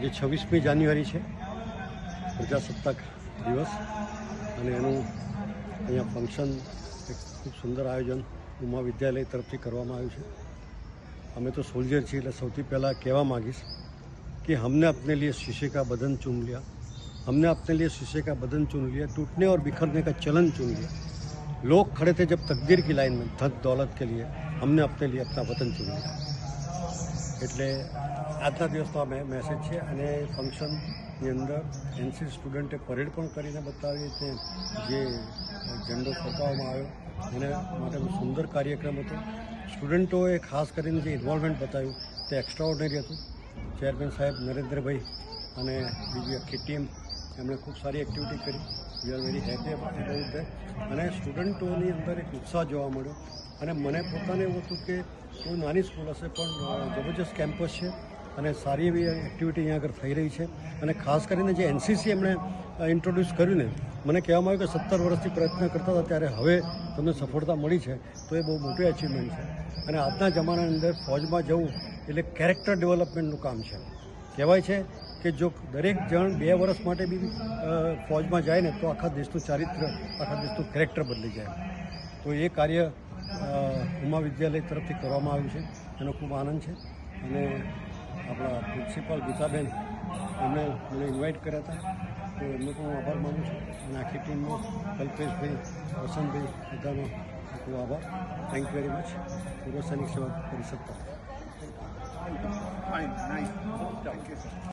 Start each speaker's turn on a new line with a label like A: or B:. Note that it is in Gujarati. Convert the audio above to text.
A: આજે 26મી જાન્યુઆરી છે, પ્રજાસત્તાક દિવસ, અને એનું અહીંયા ફંક્શન એક ખૂબ સુંદર આયોજન ઉમા વિદ્યાલય તરફથી કરવામાં આવ્યું છે। અમે તો સોલ્જર છીએ, એટલે સૌથી પહેલાં કહેવા માગીશ कि हमने अपने लिए शीशे का बदन चुन लिया, हमने अपने लिए शीशे का बदन चुन लिया, टूटने और बिखरने का चलन चुन लिया। लोग खड़े थे जब तकदीर की लाइन में धन दौलत के लिए, हमने अपने लिए अपना वतन चुन लिया। એટલે આજના દિવસનો આ મેસેજ છે। અને ફંક્શનની અંદર એનસીસી સ્ટુડન્ટે પરેડ પણ કરીને બતાવી, તે જે ઝંડો ફરકાવવામાં આવ્યો એના માટેનો સુંદર કાર્યક્રમ હતો। સ્ટુડન્ટોએ ખાસ કરીને જે ઇન્વોલ્વમેન્ટ બતાવ્યું તે એક્સ્ટ્રાઓર્ડિનરી હતું। ચેરમેન સાહેબ નરેન્દ્રભાઈ અને બીજી આખી ટીમ એમણે ખૂબ સારી એક્ટિવિટી કરી। We are very happy about that. અને સ્ટુડન્ટોની અંદર એક ઉત્સાહ જોવા મળ્યો, અને મને પોતાને એવું હતું કે કોઈ નાની સ્કૂલ હશે પણ જબરજસ્ત કેમ્પસ છે અને સારી એવી એક્ટિવિટી અહીંયા આગળ થઈ રહી છે। અને ખાસ કરીને જે એનસીસી એમણે ઇન્ટ્રોડ્યુસ કર્યું ને, મને કહેવામાં આવ્યું કે 17 વર્ષથી પ્રયત્ન કરતા હતા ત્યારે હવે તમને સફળતા મળી છે, તો એ બહુ મોટી અચીવમેન્ટ છે। અને આજના જમાનાની અંદર ફોજમાં જવું એટલે કેરેક્ટર ડેવલપમેન્ટનું કામ છે। કહેવાય છે કે જો દરેક જણ 2 વર્ષ માટે બી ફોજમાં જાય ને તો આખા દેશનું ચારિત્ર, આખા દેશનું કેરેક્ટર બદલી જાય। તો એ કાર્ય ઉમા વિદ્યાલય તરફથી કરવામાં આવ્યું છે, એનો ખૂબ આનંદ છે। અને આપણા પ્રિન્સિપાલ ગીતાબેન એમણે મને ઇન્વાઇટ કર્યા હતા, તો એમનો પણ હું આભાર માનું છું। અને આખી ટીમનો કલ્પેશભાઈ, વસંતભાઈ, બધાનો ખૂબ આભાર। Thank you very much. પૂર્વ સૈનિક સેવા પરિષદ પર।